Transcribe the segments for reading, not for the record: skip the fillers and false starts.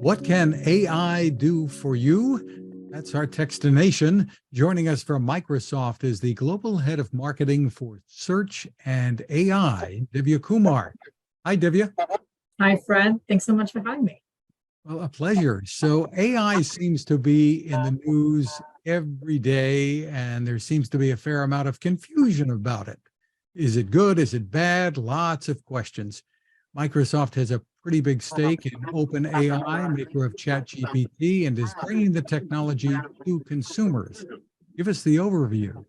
What can AI do for you? That's our Techstination. Joining us from Microsoft is the Global Head of Marketing for Search and AI, Divya Kumar. Hi, Divya. Hi, Fred. Thanks so much for having me. Well, a pleasure. So AI seems to be in the news every day, and there seems to be a fair amount of confusion about it. Is it good? Is it bad? Lots of questions. Microsoft has a pretty big stake in OpenAI, maker of ChatGPT, and is bringing the technology to consumers. Give us the overview.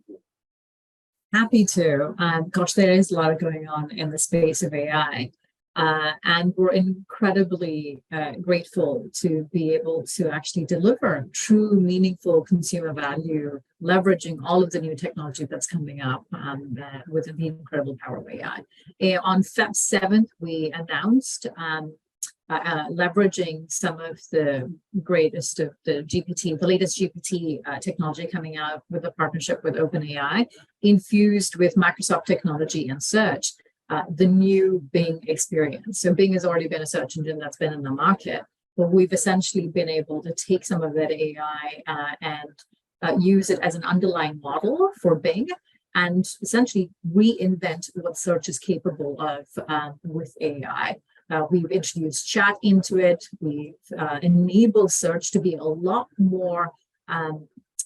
Happy to. Gosh, there is a lot going on in the space of AI. And we're incredibly grateful to be able to actually deliver true, meaningful consumer value, leveraging all of the new technology that's coming up with the incredible power of AI. On Feb 7th, we announced leveraging some of the greatest of the latest GPT technology coming out with a partnership with OpenAI, infused with Microsoft technology and search. The new Bing experience. So Bing has already been a search engine that's been in the market, but we've essentially been able to take some of that AI and use it as an underlying model for Bing and essentially reinvent what search is capable of with AI. We've introduced chat into it. We've enabled search to be a lot more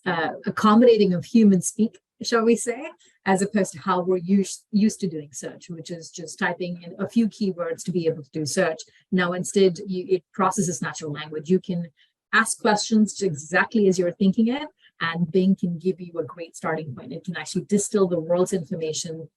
accommodating of human speak, shall we say, as opposed to how we're used to doing search, which is just typing in a few keywords to be able to do search. Now, instead, it processes natural language. You can ask questions exactly as you're thinking it, and Bing can give you a great starting point. It can actually distill the world's information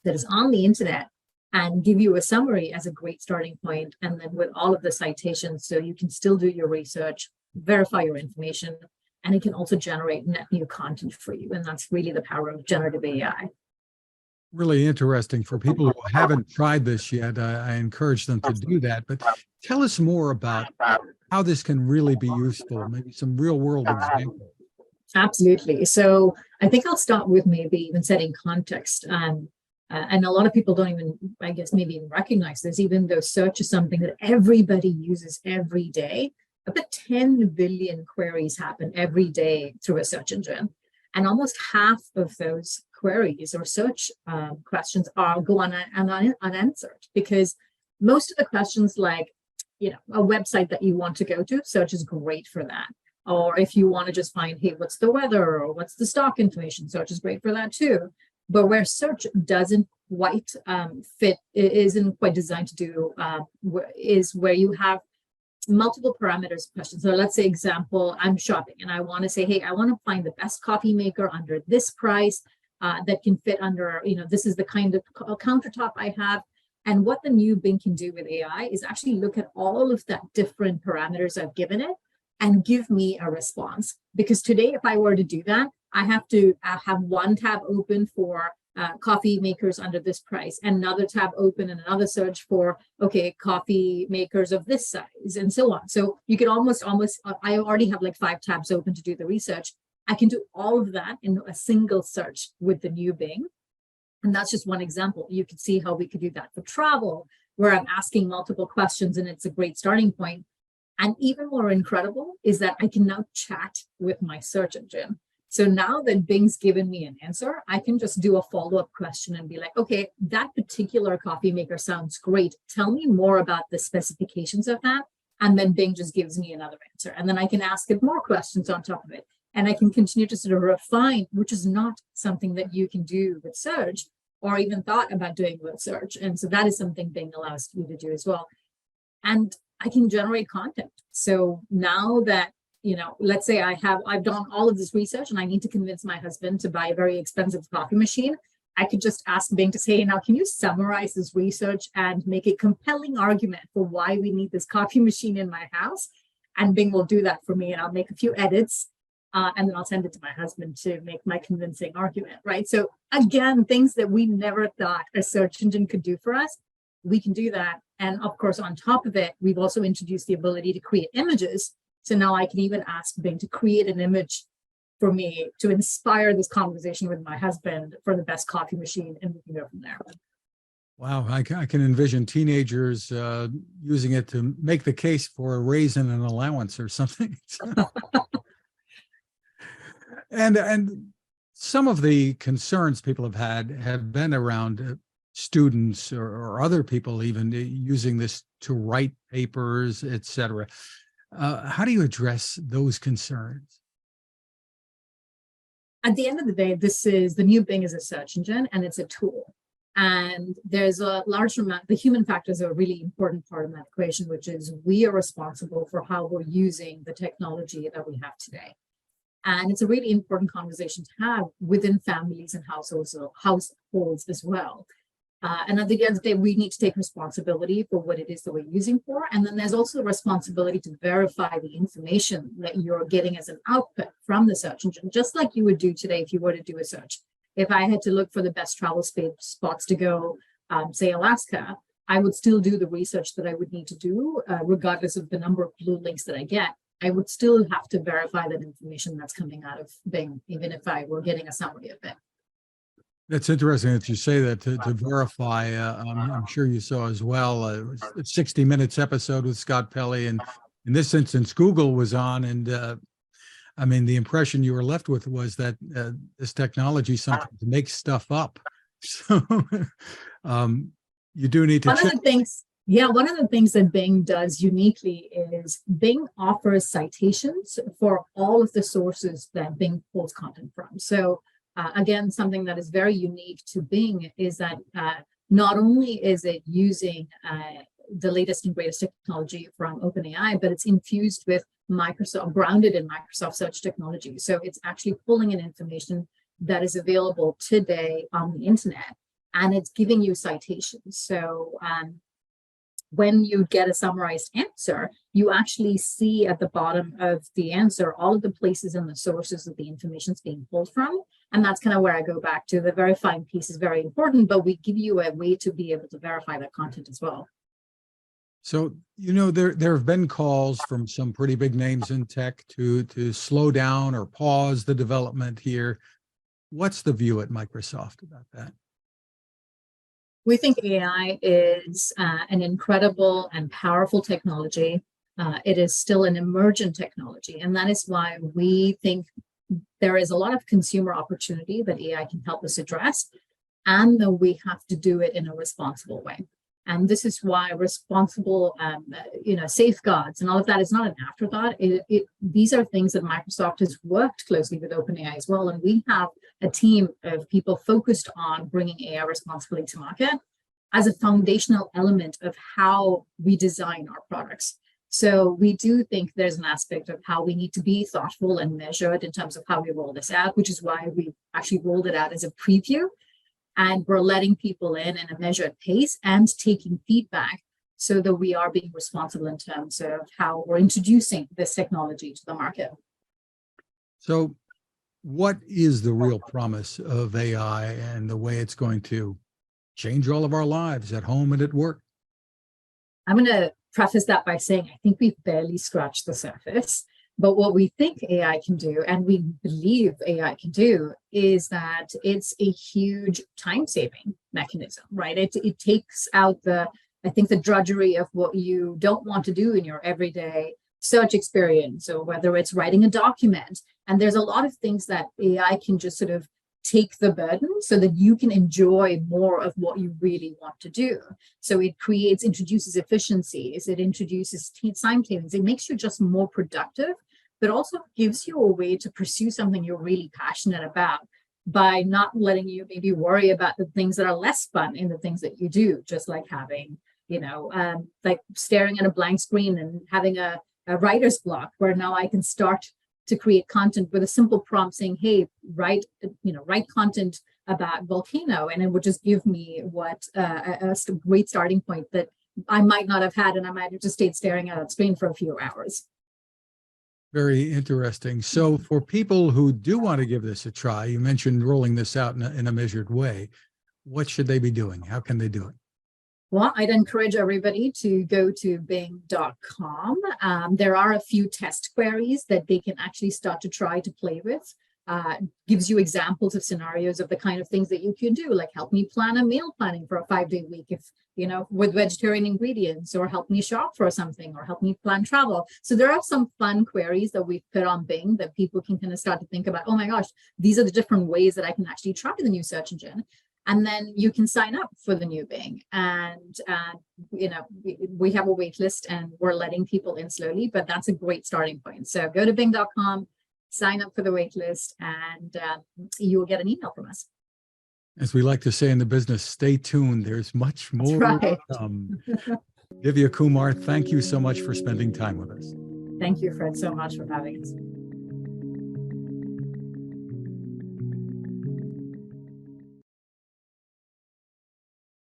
that is on the internet and give you a summary as a great starting point, and then with all of the citations, so you can still do your research, verify your information, and it can also generate net new content for you. And that's really the power of generative AI. Really interesting. For people who haven't tried this yet, I encourage them to do that. But tell us more about how this can really be useful, maybe some real world examples. Absolutely. So I think I'll start with maybe even setting context. And a lot of people don't even, I guess, maybe even recognize this, even though search is something that everybody uses every day. About 10 billion queries happen every day through a search engine. And almost half of those queries or search questions go unanswered, because most of the questions like, a website that you want to go to, search is great for that. Or if you want to just find, hey, what's the weather or what's the stock information, search is great for that too. But where search doesn't quite fit, it isn't quite designed to do, is where you have multiple parameters questions. So let's say, example, I'm shopping and I want to say, hey, I want to find the best coffee maker under this price that can fit under, this is the kind of countertop I have. And what the new Bing can do with AI is actually look at all of that different parameters I've given it and give me a response. Because today, if I were to do that, I have to have one tab open for coffee makers under this price, and another tab open and another search for, okay, coffee makers of this size, and so on. So you could almost, I already have like 5 tabs open to do the research. I can do all of that in a single search with the new Bing. And that's just one example. You can see how we could do that for travel, where I'm asking multiple questions and it's a great starting point. And even more incredible is that I can now chat with my search engine. So now that Bing's given me an answer, I can just do a follow-up question and be like, okay, that particular coffee maker sounds great. Tell me more about the specifications of that. And then Bing just gives me another answer. And then I can ask it more questions on top of it. And I can continue to sort of refine, which is not something that you can do with search or even thought about doing with search. And so that is something Bing allows you to do as well. And I can generate content. So now that, let's say I've done all of this research and I need to convince my husband to buy a very expensive coffee machine, I could just ask Bing to say, hey, now can you summarize this research and make a compelling argument for why we need this coffee machine in my house? And Bing will do that for me, and I'll make a few edits and then I'll send it to my husband to make my convincing argument, right? So again, things that we never thought a search engine could do for us, we can do that. And of course, on top of it, we've also introduced the ability to create images. So now I can even ask Bing to create an image for me to inspire this conversation with my husband for the best coffee machine, and we can go from there. Wow, I can envision teenagers using it to make the case for a raise in an allowance or something. And some of the concerns people have been around students or other people even using this to write papers, et cetera. How do you address those concerns? At the end of the day, this is the new Bing is a search engine and it's a tool. And there's a large amount, the human factor is a really important part of that equation, which is we are responsible for how we're using the technology that we have today. And it's a really important conversation to have within families and households as well. And at the end of the day, we need to take responsibility for what it is that we're using for. And then there's also a responsibility to verify the information that you're getting as an output from the search engine, just like you would do today if you were to do a search. If I had to look for the best travel spots to go, say Alaska, I would still do the research that I would need to do, regardless of the number of blue links that I get. I would still have to verify that information that's coming out of Bing, even if I were getting a summary of it. That's interesting that you say that to verify. I'm sure you saw as well a 60 Minutes episode with Scott Pelley, and in this instance, Google was on, and I mean, the impression you were left with was that this technology sometimes makes stuff up. So you do need to check. One of the things that Bing does uniquely is Bing offers citations for all of the sources that Bing pulls content from. So again, something that is very unique to Bing is that not only is it using the latest and greatest technology from OpenAI, but it's infused with Microsoft, grounded in Microsoft search technology. So it's actually pulling in information that is available today on the internet, and it's giving you citations. So when you get a summarized answer, you actually see at the bottom of the answer all of the places and the sources that the information is being pulled from. And that's kind of where I go back to the verifying piece is very important, but we give you a way to be able to verify that content as well. So, you know, there have been calls from some pretty big names in tech to slow down or pause the development here. What's the view at Microsoft about that? We think AI is an incredible and powerful technology. It is still an emergent technology, and that is why we think there is a lot of consumer opportunity that AI can help us address, and that we have to do it in a responsible way. And this is why responsible, safeguards and all of that is not an afterthought. These are things that Microsoft has worked closely with OpenAI as well. And we have a team of people focused on bringing AI responsibly to market as a foundational element of how we design our products. So we do think there's an aspect of how we need to be thoughtful and measured in terms of how we roll this out, which is why we actually rolled it out as a preview. And we're letting people in a measured pace and taking feedback so that we are being responsible in terms of how we're introducing this technology to the market. So what is the real promise of AI and the way it's going to change all of our lives at home and at work? I'm going to preface that by saying I think we've barely scratched the surface. But what we think AI can do, and we believe AI can do, is that it's a huge time-saving mechanism, right? It takes out the drudgery of what you don't want to do in your everyday search experience, or whether it's writing a document. And there's a lot of things that AI can just sort of take the burden so that you can enjoy more of what you really want to do. So it introduces efficiencies, it introduces time savings, it makes you just more productive, but also gives you a way to pursue something you're really passionate about by not letting you maybe worry about the things that are less fun in the things that you do, just like having, like staring at a blank screen and having a writer's block, where now I can start to create content with a simple prompt saying, hey, write content about volcano, and it would just give me a great starting point that I might not have had, and I might have just stayed staring at that screen for a few hours. Very interesting. So for people who do want to give this a try, you mentioned rolling this out in a measured way. What should they be doing? How can they do it? Well, I'd encourage everybody to go to bing.com. There are a few test queries that they can actually start to try to play with. gives you examples of scenarios of the kind of things that you can do, like help me plan a meal planning for a 5-day week, if with vegetarian ingredients, or help me shop for something, or help me plan travel. So there are some fun queries that we've put on Bing that people can kind of start to think about, oh my gosh, these are the different ways that I can actually try the new search engine. And then you can sign up for the new Bing. And, we have a wait list and we're letting people in slowly, but that's a great starting point. So go to bing.com, sign up for the wait list, and you will get an email from us. As we like to say in the business, stay tuned. There's much more to come. Divya Kumar, thank you so much for spending time with us. Thank you, Fred, so much for having us.